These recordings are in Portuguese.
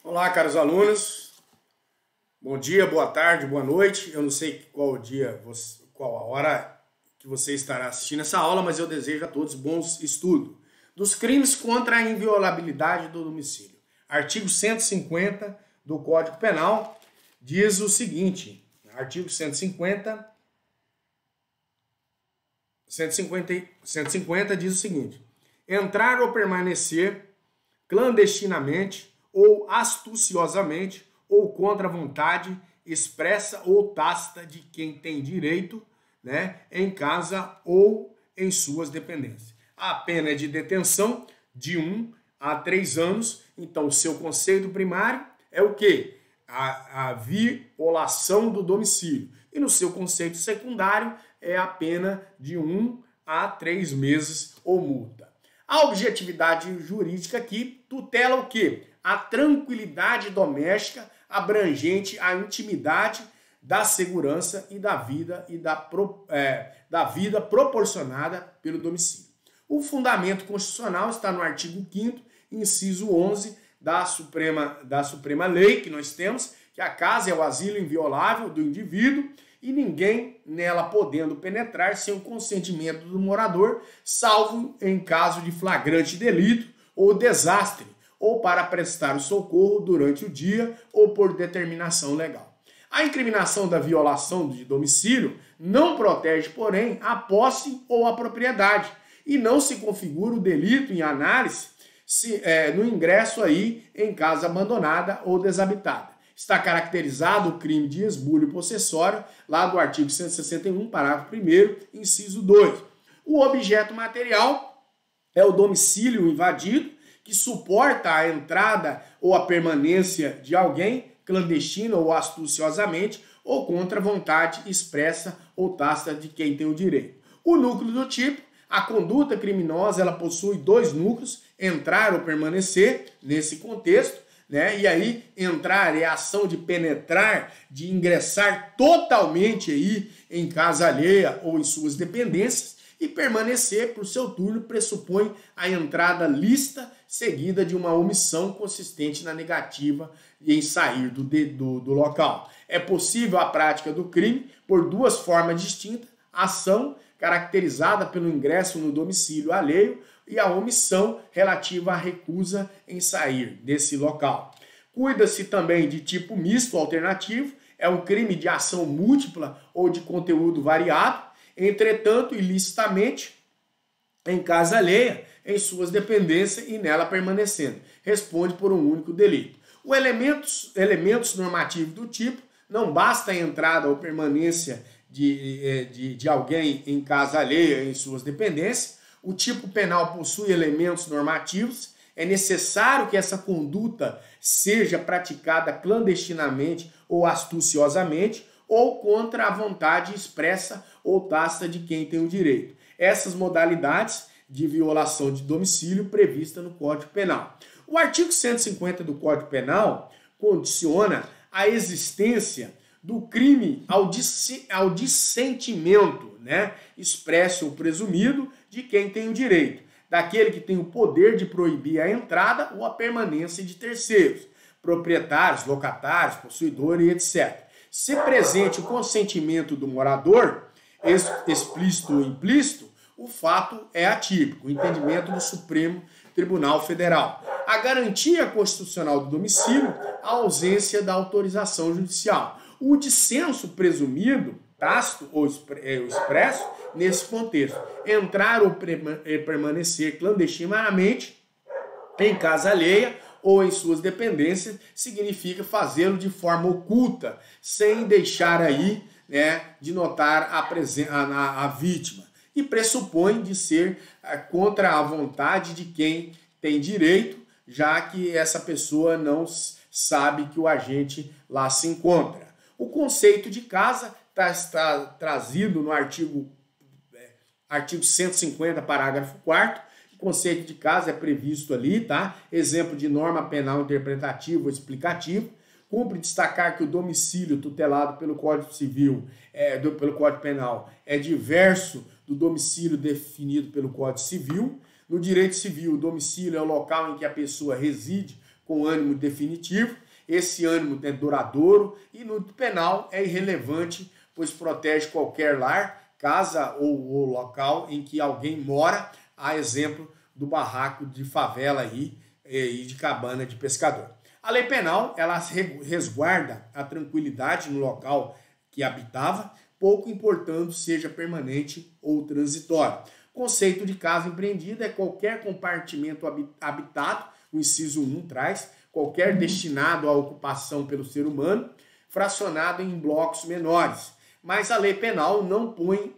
Olá, caros alunos. Bom dia, boa tarde, boa noite. Eu não sei qual o dia, qual a hora que você estará assistindo essa aula, mas eu desejo a todos bons estudos. Dos crimes contra a inviolabilidade do domicílio. Artigo 150 do Código Penal diz o seguinte, artigo 150 diz o seguinte: entrar ou permanecer clandestinamente ou astuciosamente ou contra a vontade expressa ou tácita de quem tem direito, em casa ou em suas dependências. A pena é de detenção de 1 a 3 anos. Então, o seu conceito primário é o quê? A violação do domicílio. E no seu conceito secundário é a pena de 1 a 3 meses ou multa. A objetividade jurídica aqui tutela o quê? A tranquilidade doméstica abrangente a intimidade da segurança e da vida da vida proporcionada pelo domicílio. O fundamento constitucional está no artigo 5º, inciso 11 da Suprema Lei que nós temos, que a casa é o asilo inviolável do indivíduo e ninguém nela podendo penetrar sem o consentimento do morador, salvo em caso de flagrante delito ou desastre, ou para prestar o socorro durante o dia ou por determinação legal. A incriminação da violação de domicílio não protege, porém, a posse ou a propriedade e não se configura o delito em análise no ingresso aí em casa abandonada ou desabitada. Está caracterizado o crime de esbulho possessório, lá do artigo 161, parágrafo 1º, inciso 2. O objeto material é o domicílio invadido, que suporta a entrada ou a permanência de alguém, clandestina ou astuciosamente, ou contra a vontade expressa ou tácita de quem tem o direito. O núcleo do tipo, a conduta criminosa, ela possui 2 núcleos, entrar ou permanecer, nesse contexto, e aí entrar é a ação de penetrar, de ingressar totalmente aí em casa alheia ou em suas dependências, e permanecer por seu turno pressupõe a entrada lícita seguida de uma omissão consistente na negativa em sair do local. É possível a prática do crime por 2 formas distintas: a ação caracterizada pelo ingresso no domicílio alheio e a omissão relativa à recusa em sair desse local. Cuida-se também de tipo misto alternativo, é um crime de ação múltipla ou de conteúdo variado, entretanto, ilicitamente, em casa alheia, em suas dependências e nela permanecendo. Responde por um único delito. Os elementos normativos do tipo, não basta a entrada ou permanência de alguém em casa alheia, em suas dependências. O tipo penal possui elementos normativos. É necessário que essa conduta seja praticada clandestinamente ou astuciosamente ou contra a vontade expressa ou tácita de quem tem o direito. Essas modalidades de violação de domicílio prevista no Código Penal. O artigo 150 do Código Penal condiciona a existência do crime ao dissentimento, expresso ou presumido de quem tem o direito, daquele que tem o poder de proibir a entrada ou a permanência de terceiros, proprietários, locatários, possuidores, etc. Se presente o consentimento do morador, explícito ou implícito, o fato é atípico, o entendimento do Supremo Tribunal Federal. A garantia constitucional do domicílio, a ausência da autorização judicial. O dissenso presumido, tácito ou expresso, nesse contexto. Entrar ou permanecer clandestinamente em casa alheia ou em suas dependências significa fazê-lo de forma oculta, sem deixar aí de notar a vítima. E pressupõe de ser contra a vontade de quem tem direito, já que essa pessoa não sabe que o agente lá se encontra. O conceito de casa está trazido no artigo 150, parágrafo 4º. O conceito de casa é previsto ali, tá? Exemplo de norma penal interpretativa ou explicativa. Cumpre destacar que o domicílio tutelado pelo Código Civil, pelo Código Penal, é diverso do domicílio definido pelo Código Civil. No direito civil, o domicílio é o local em que a pessoa reside com ânimo definitivo, esse ânimo é duradouro e no penal é irrelevante, pois protege qualquer lar, casa ou local em que alguém mora, a exemplo do barraco de favela aí e de cabana de pescador. A lei penal, ela resguarda a tranquilidade no local que habitava, pouco importando seja permanente ou transitório. Conceito de casa empreendida é qualquer compartimento habitado, o inciso 1 traz, qualquer destinado à ocupação pelo ser humano, fracionado em blocos menores. Mas a lei penal não põe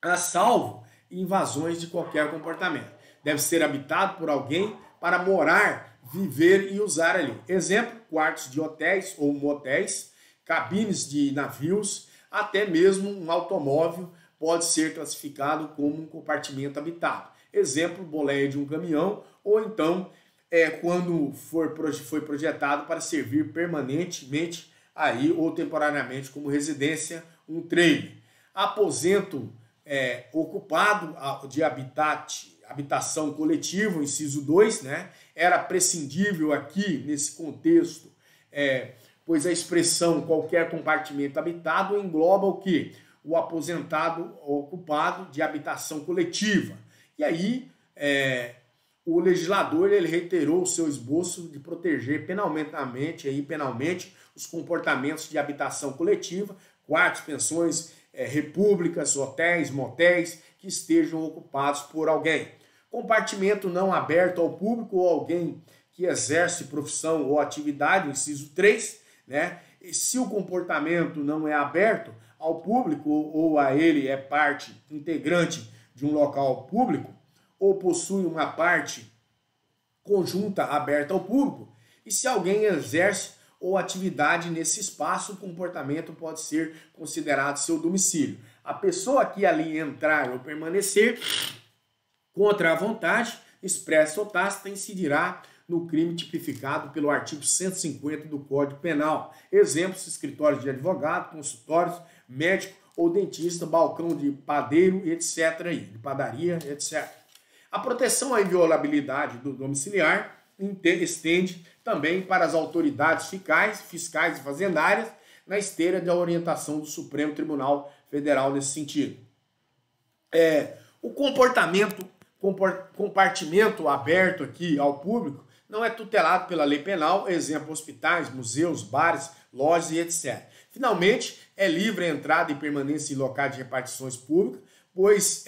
a salvo invasões de qualquer comportamento. Deve ser habitado por alguém para morar, viver e usar ali. Exemplo, quartos de hotéis ou motéis, cabines de navios, até mesmo um automóvel pode ser classificado como um compartimento habitado. Exemplo, boleia de um caminhão, ou então quando foi projetado para servir permanentemente aí, ou temporariamente como residência, um trailer. Aposento ocupado de habitação coletiva, inciso 2, né? Era prescindível aqui, nesse contexto, pois a expressão qualquer compartimento habitado engloba o quê? O aposentado ocupado de habitação coletiva. E aí, o legislador ele reiterou o seu esboço de proteger penalmente os comportamentos de habitação coletiva, quartos, pensões, repúblicas, hotéis, motéis, que estejam ocupados por alguém. Compartimento não aberto ao público ou alguém que exerce profissão ou atividade, inciso 3, né? E se o comportamento não é aberto ao público ou a ele é parte integrante de um local público ou possui uma parte conjunta aberta ao público, e se alguém exerce ou atividade nesse espaço, o comportamento pode ser considerado seu domicílio. A pessoa que ali entrar ou permanecer contra a vontade, expressa ou tácita, incidirá no crime tipificado pelo artigo 150 do Código Penal. Exemplos, escritórios de advogado, consultórios, médico ou dentista, balcão de padeiro, etc. De padaria, etc. A proteção à inviolabilidade do domiciliar estende também para as autoridades fiscais e fazendárias, na esteira da orientação do Supremo Tribunal Federal nesse sentido. O compartimento aberto aqui ao público não é tutelado pela lei penal, exemplo, hospitais, museus, bares, lojas e etc. Finalmente, é livre a entrada e permanência em locais de repartições públicas, pois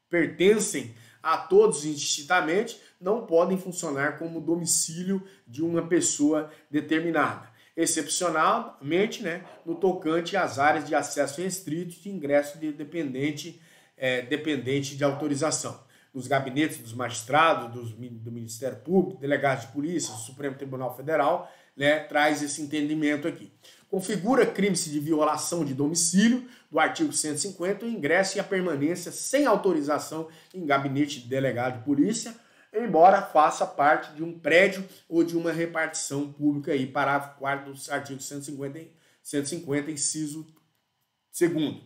pertencem a todos indistintamente, não podem funcionar como domicílio de uma pessoa determinada. Excepcionalmente, né, no tocante às áreas de acesso restrito de ingresso dependente de autorização. Nos gabinetes dos magistrados, do Ministério Público, delegados de polícia, do Supremo Tribunal Federal, né, traz esse entendimento aqui. Configura crime-se de violação de domicílio do artigo 150 o ingresso e a permanência sem autorização em gabinete de delegado de polícia, embora faça parte de um prédio ou de uma repartição pública, aí, parágrafo 4º do artigo 150, inciso 2º.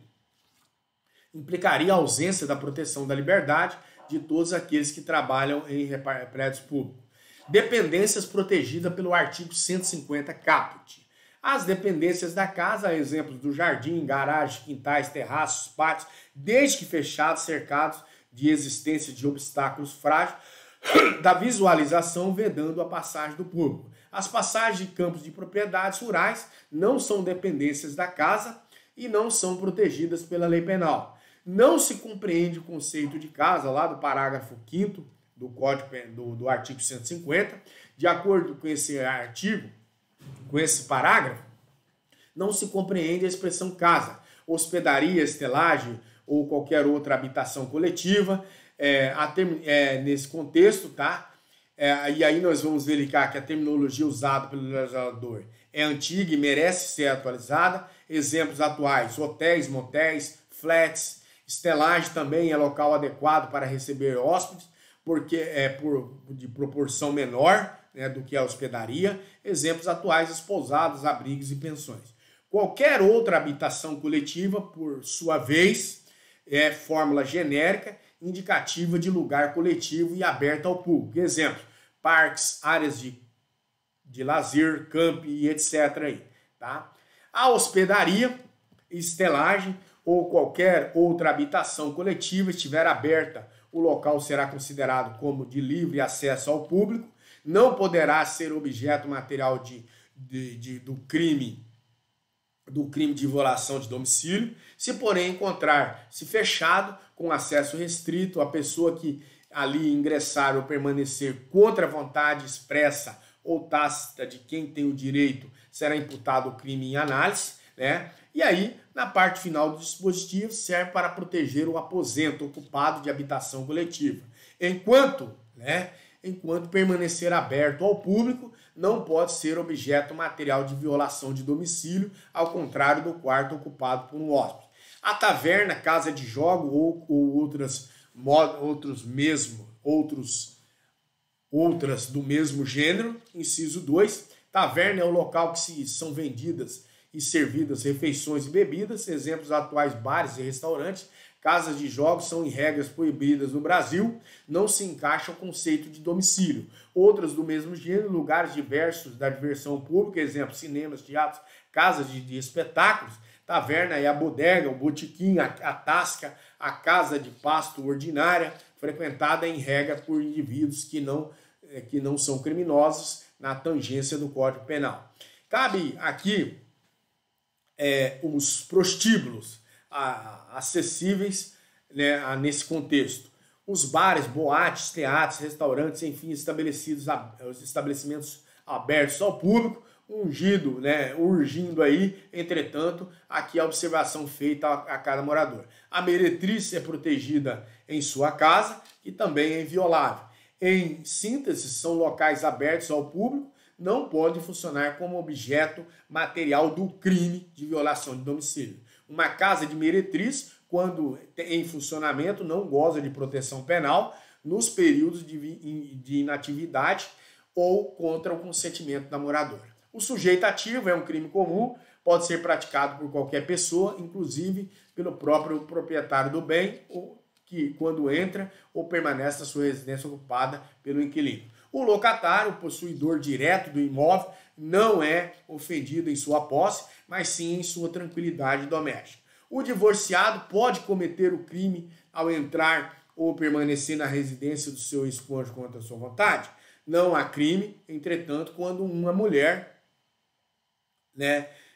Implicaria a ausência da proteção da liberdade de todos aqueles que trabalham em prédios públicos. Dependências protegidas pelo artigo 150 caput. As dependências da casa, exemplos do jardim, garagem, quintais, terraços, pátios, desde que fechados, cercados de existência de obstáculos frágeis, da visualização vedando a passagem do público. As passagens de campos de propriedades rurais não são dependências da casa e não são protegidas pela lei penal. Não se compreende o conceito de casa, lá do parágrafo 5º do Código do artigo 150. De acordo com esse artigo, com esse parágrafo, não se compreende a expressão casa, hospedaria, estelagem ou qualquer outra habitação coletiva, nesse contexto, tá? E aí nós vamos verificar que a terminologia usada pelo legislador é antiga e merece ser atualizada. Exemplos atuais: hotéis, motéis, flats. Estelagem também é local adequado para receber hóspedes, porque de proporção menor, né, do que a hospedaria. Exemplos atuais: as pousadas, abrigos e pensões. Qualquer outra habitação coletiva, por sua vez, é fórmula genérica indicativa de lugar coletivo e aberto ao público. Exemplo, parques, áreas de lazer, camp e etc. Aí, tá? A hospedaria, estelagem ou qualquer outra habitação coletiva estiver aberta, o local será considerado como de livre acesso ao público, não poderá ser objeto material do crime de violação de domicílio, se porém encontrar-se fechado, com acesso restrito, a pessoa que ali ingressar ou permanecer contra a vontade expressa ou tácita de quem tem o direito, será imputado o crime em análise, né? E aí, na parte final do dispositivo, serve para proteger o aposento ocupado de habitação coletiva. Enquanto permanecer aberto ao público, não pode ser objeto material de violação de domicílio, ao contrário do quarto ocupado por um hóspede. A taverna, casa de jogo ou outras do mesmo gênero. Inciso 2. Taverna é o local que são vendidas e servidas refeições e bebidas. Exemplos atuais: bares e restaurantes. Casas de jogos são em regras proibidas no Brasil, não se encaixa ao conceito de domicílio. Outras do mesmo gênero, lugares diversos da diversão pública, exemplo, cinemas, teatros, casas de espetáculos. Taverna é a bodega, o botequim, a tasca, a casa de pasto ordinária, frequentada em regra por indivíduos que não são criminosos na tangência do Código Penal. Cabe aqui os prostíbulos acessíveis, né, nesse contexto. Os bares, boates, teatros, restaurantes, enfim, os estabelecimentos abertos ao público, urgindo aí, entretanto, aqui a observação feita a cada morador. A meretriz é protegida em sua casa e também é inviolável. Em síntese, são locais abertos ao público, não podem funcionar como objeto material do crime de violação de domicílio. Uma casa de meretriz, quando em funcionamento, não goza de proteção penal nos períodos de inatividade ou contra o consentimento da moradora. O sujeito ativo é um crime comum, pode ser praticado por qualquer pessoa, inclusive pelo próprio proprietário do bem, que quando entra ou permanece na sua residência ocupada pelo inquilino. O locatário, o possuidor direto do imóvel, não é ofendido em sua posse, mas sim em sua tranquilidade doméstica. O divorciado pode cometer o crime ao entrar ou permanecer na residência do seu ex-cônjuge contra a sua vontade? Não há crime, entretanto, quando uma mulher,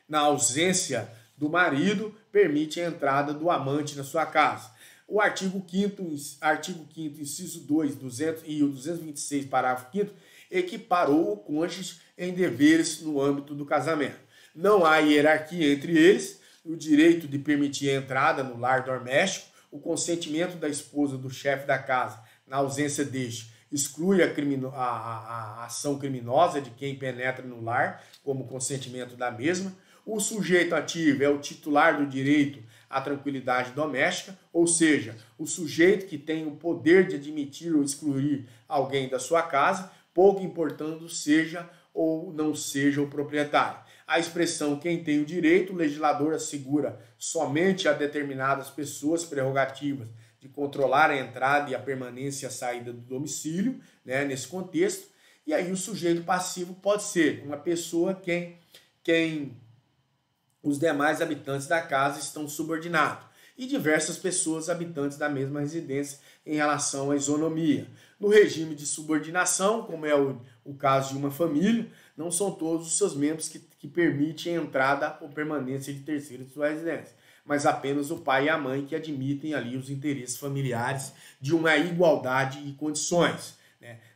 na ausência do marido, permite a entrada do amante na sua casa. O artigo 5º, inciso 2 e o 226, parágrafo 5º, equiparou o cônjuge em deveres no âmbito do casamento. Não há hierarquia entre eles, o direito de permitir a entrada no lar doméstico, o consentimento da esposa do chefe da casa, na ausência deste, exclui a ação criminosa de quem penetra no lar, como consentimento da mesma. O sujeito ativo é o titular do direito à tranquilidade doméstica, ou seja, o sujeito que tem o poder de admitir ou excluir alguém da sua casa, pouco importando seja ou não seja o proprietário. A expressão quem tem o direito, o legislador assegura somente a determinadas pessoas prerrogativas de controlar a entrada e a permanência e a saída do domicílio, nesse contexto. E aí o sujeito passivo pode ser uma pessoa quem os demais habitantes da casa estão subordinados, e diversas pessoas habitantes da mesma residência em relação à isonomia. No regime de subordinação, como é o caso de uma família, não são todos os seus membros que permitem a entrada ou permanência de terceiros em sua residência, mas apenas o pai e a mãe que admitem ali os interesses familiares de uma igualdade de condições.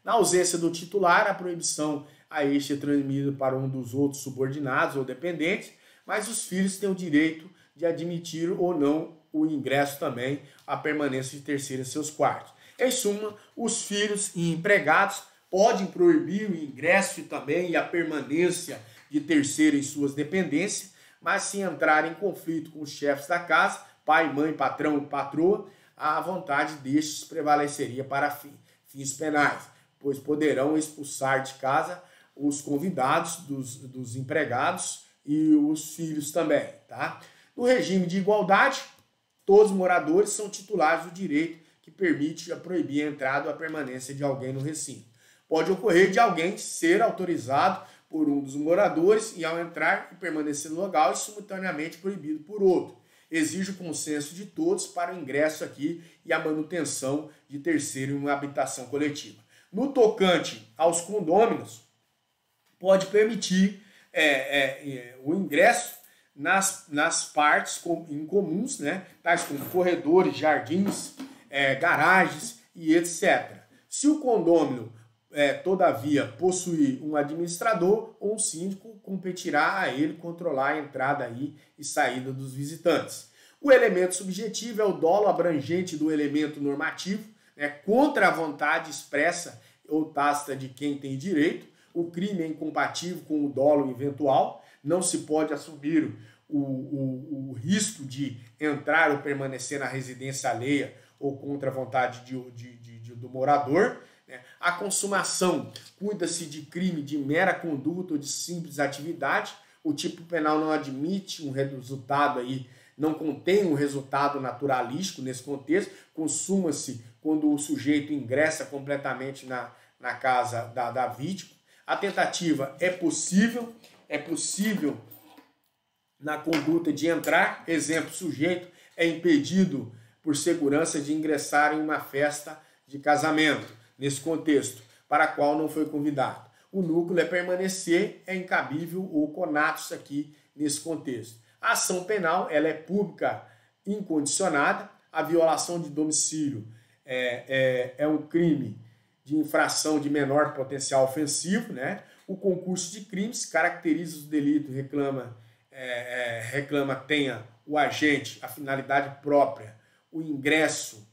Na ausência do titular, a proibição a este é transmitida para um dos outros subordinados ou dependentes, mas os filhos têm o direito de admitir ou não o ingresso também, a permanência de terceiro em seus quartos. Em suma, os filhos e empregados podem proibir o ingresso também e a permanência de terceiro em suas dependências, mas se entrar em conflito com os chefes da casa, pai, mãe, patrão e patroa, a vontade destes prevaleceria para fins penais, pois poderão expulsar de casa os convidados dos empregados e os filhos também, tá? No regime de igualdade, todos os moradores são titulares do direito que permite proibir a entrada ou a permanência de alguém no recinto. Pode ocorrer de alguém ser autorizado por um dos moradores e, ao entrar e permanecer no local, e simultaneamente proibido por outro. Exige o consenso de todos para o ingresso aqui e a manutenção de terceiro em uma habitação coletiva. No tocante aos condôminos, pode permitir o ingresso nas partes incomuns, né, tais como corredores, jardins, garagens e etc. Se o condômino, todavia, possuir um administrador ou um síndico, competirá a ele controlar a entrada e saída dos visitantes. O elemento subjetivo é o dolo abrangente do elemento normativo, né, contra a vontade expressa ou tácita de quem tem direito. O crime é incompatível com o dolo eventual, não se pode assumir o risco de entrar ou permanecer na residência alheia ou contra a vontade do morador. A consumação cuida-se de crime de mera conduta ou de simples atividade. O tipo penal não admite um resultado aí, não contém um resultado naturalístico nesse contexto. Consuma-se quando o sujeito ingressa completamente na casa da vítima. A tentativa é possível na conduta de entrar. Exemplo, o sujeito é impedido por segurança de ingressar em uma festa de casamento, nesse contexto, para a qual não foi convidado. O núcleo é permanecer, é incabível ou conatus aqui nesse contexto. A ação penal ela é pública incondicionada. A violação de domicílio é um crime de infração de menor potencial ofensivo, né? O concurso de crimes caracteriza o delito, reclama tenha o agente a finalidade própria, o ingresso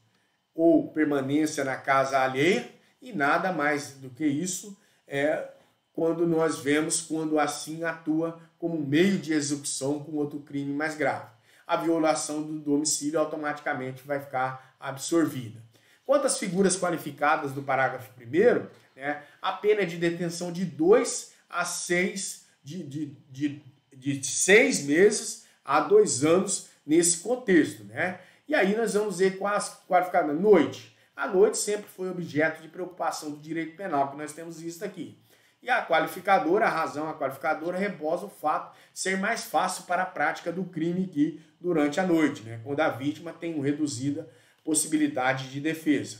ou permanência na casa alheia, e nada mais do que isso quando nós vemos quando assim atua como meio de execução com outro crime mais grave. A violação do domicílio automaticamente vai ficar absorvida. Quanto às figuras qualificadas do parágrafo 1º, né, a pena é de detenção de 2 a 6, de 6 meses a 2 anos nesse contexto, né? E aí nós vamos ver quais qualificadas. Noite. A noite sempre foi objeto de preocupação do direito penal, que nós temos visto aqui. E a qualificadora, a qualificadora repousa o fato de ser mais fácil para a prática do crime que durante a noite, né? Quando a vítima tem uma reduzida possibilidade de defesa.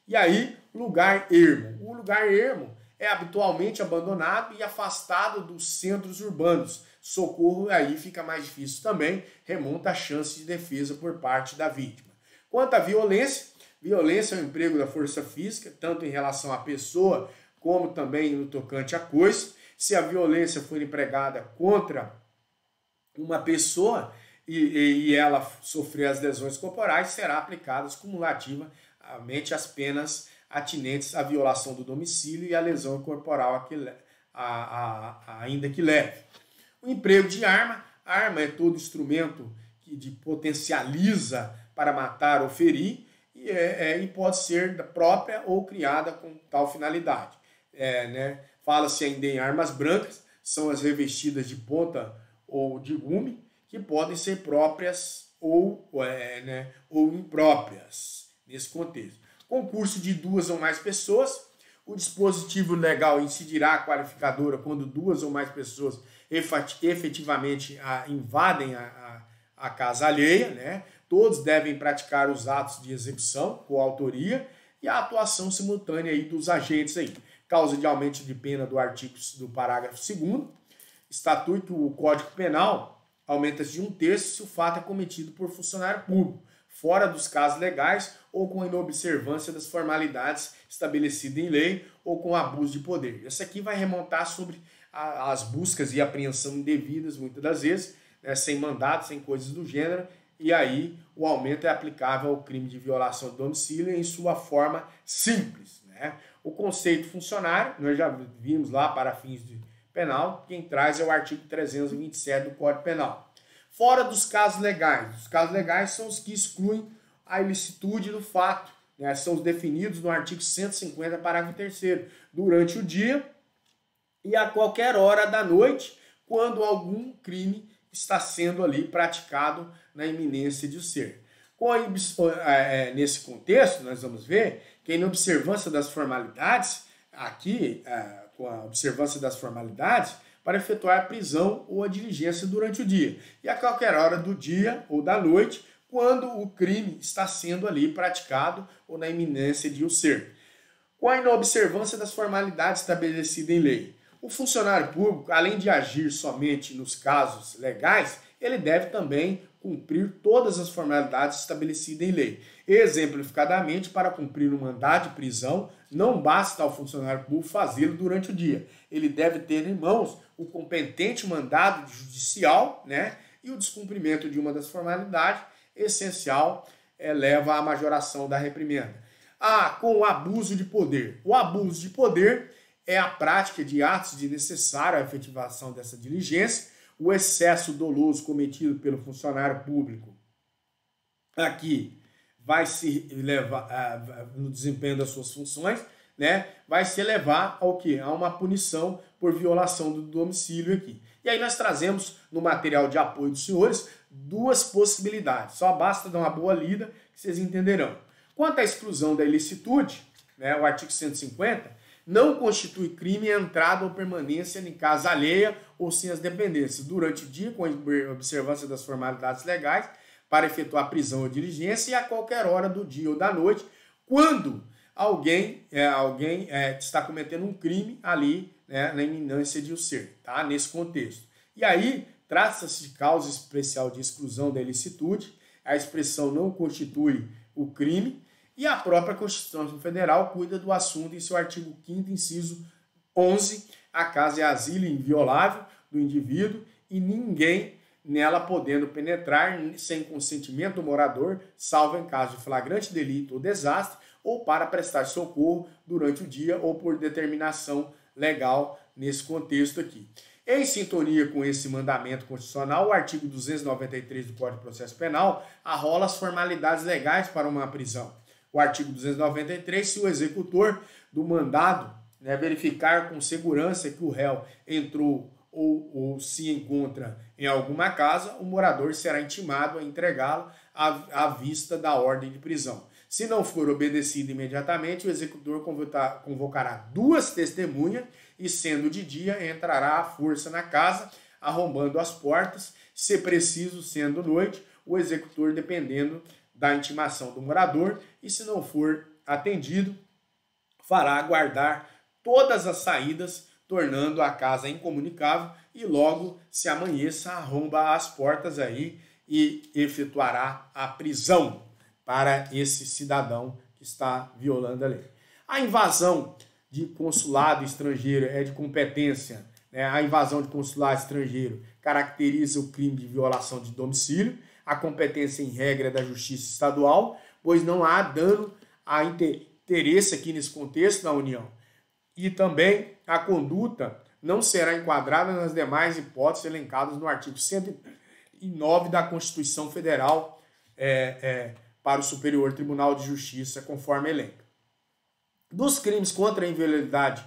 E aí, lugar ermo. O lugar ermo é habitualmente abandonado e afastado dos centros urbanos. Socorro aí fica mais difícil também, remonta a chance de defesa por parte da vítima. Quanto à violência, violência é o emprego da força física, tanto em relação à pessoa, como também no tocante à coisa. Se a violência for empregada contra uma pessoa e ela sofrer as lesões corporais, será aplicada cumulativamente as penas atinentes à violação do domicílio e à lesão corporal ainda que leve. O emprego de arma. A arma é todo instrumento que potencializa para matar ou ferir e pode ser própria ou criada com tal finalidade. Fala-se ainda em armas brancas, são as revestidas de ponta ou de gume, que podem ser próprias ou impróprias nesse contexto. Concurso de 2 ou mais pessoas. O dispositivo legal incidirá a qualificadora quando 2 ou mais pessoas efetivamente invadem a casa alheia, né? Todos devem praticar os atos de execução com autoria e a atuação simultânea aí dos agentes aí. Causa de aumento de pena do artigo do parágrafo 2º. Estatuto, o Código Penal aumenta-se de 1/3 se o fato é cometido por funcionário público, fora dos casos legais ou com inobservância das formalidades estabelecidas em lei ou com abuso de poder. Essa aqui vai remontar sobre as buscas e apreensão indevidas, muitas das vezes, né, sem mandato, sem coisas do gênero, e aí o aumento é aplicável ao crime de violação do domicílio em sua forma simples, né? O conceito funcionário, nós já vimos lá para fins de penal, quem traz é o artigo 327 do Código Penal. Fora dos casos legais. Os casos legais são os que excluem a ilicitude do fato, né? São os definidos no artigo 150, parágrafo 3º, durante o dia e a qualquer hora da noite, quando algum crime está sendo ali praticado na iminência de ser. Nesse contexto, nós vamos ver que a inobservância das formalidades, aqui, com a observância das formalidades, para efetuar a prisão ou a diligência durante o dia, e a qualquer hora do dia ou da noite, quando o crime está sendo ali praticado ou na iminência de o ser. Com a inobservância das formalidades estabelecidas em lei. O funcionário público, além de agir somente nos casos legais, ele deve também cumprir todas as formalidades estabelecidas em lei. Exemplificadamente, para cumprir um mandado de prisão, não basta ao funcionário público fazê-lo durante o dia. Ele deve ter em mãos o competente mandado judicial, né? E o descumprimento de uma das formalidades essencial leva à majoração da reprimenda. Com o abuso de poder. O abuso de poder é a prática de atos de necessária efetivação dessa diligência, o excesso doloso cometido pelo funcionário público aqui vai se levar no desempenho das suas funções, né? Vai se levar ao quê? A uma punição por violação do domicílio aqui. E aí nós trazemos no material de apoio dos senhores duas possibilidades. Só basta dar uma boa lida que vocês entenderão. Quanto à exclusão da ilicitude, né, o artigo 150, não constitui crime a entrada ou permanência em casa alheia ou sem as dependências durante o dia, com a observância das formalidades legais, para efetuar prisão ou diligência, e a qualquer hora do dia ou da noite, quando alguém está cometendo um crime ali, né, na iminência de o ser, tá? Nesse contexto. E aí, trata-se de causa especial de exclusão da ilicitude, a expressão não constitui o crime, e a própria Constituição Federal cuida do assunto em seu artigo 5º, inciso 11, a casa é asilo inviolável do indivíduo e ninguém nela podendo penetrar sem consentimento do morador, salvo em caso de flagrante delito ou desastre, ou para prestar socorro durante o dia ou por determinação legal nesse contexto aqui. Em sintonia com esse mandamento constitucional, o artigo 293 do Código de Processo Penal arrola as formalidades legais para uma prisão. O artigo 293, se o executor do mandado, né, verificar com segurança que o réu entrou ou se encontra em alguma casa, o morador será intimado a entregá-lo à vista da ordem de prisão. Se não for obedecido imediatamente, o executor convocará duas testemunhas e, sendo de dia, entrará à força na casa, arrombando as portas, se preciso, sendo noite, o executor, dependendo da intimação do morador, e se não for atendido, fará guardar todas as saídas, tornando a casa incomunicável, e logo se amanheça, arromba as portas aí e efetuará a prisão para esse cidadão que está violando a lei. A invasão de consulado estrangeiro é de competência, né? A invasão de consulado estrangeiro caracteriza o crime de violação de domicílio. A competência em regra é da Justiça Estadual, pois não há dano a interesse aqui nesse contexto da União. E também a conduta não será enquadrada nas demais hipóteses elencadas no artigo 109 da Constituição Federal para o Superior Tribunal de Justiça, conforme elenca. Dos crimes contra a inviolabilidade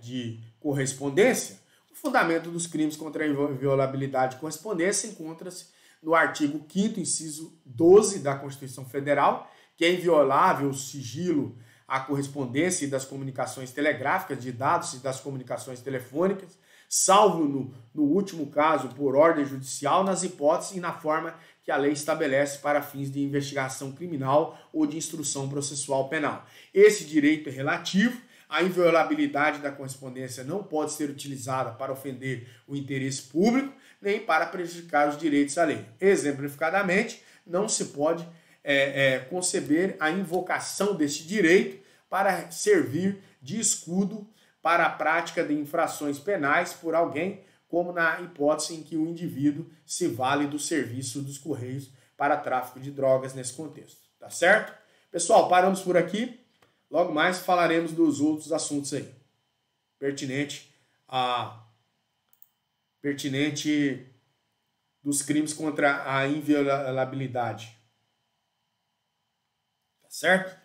de correspondência, o fundamento dos crimes contra a inviolabilidade de correspondência encontra-se no artigo 5º, inciso 12 da Constituição Federal, que é inviolável o sigilo, a correspondência e das comunicações telegráficas, de dados e das comunicações telefônicas, salvo no último caso por ordem judicial, nas hipóteses e na forma que a lei estabelece para fins de investigação criminal ou de instrução processual penal. Esse direito é relativo. A inviolabilidade da correspondência não pode ser utilizada para ofender o interesse público, nem para prejudicar os direitos alheios. Exemplificadamente, não se pode conceber a invocação deste direito para servir de escudo para a prática de infrações penais por alguém, como na hipótese em que o indivíduo se vale do serviço dos Correios para tráfico de drogas nesse contexto. Tá certo? Pessoal, paramos por aqui. Logo mais falaremos dos outros assuntos aí. Pertinente dos crimes contra a inviolabilidade. Tá certo?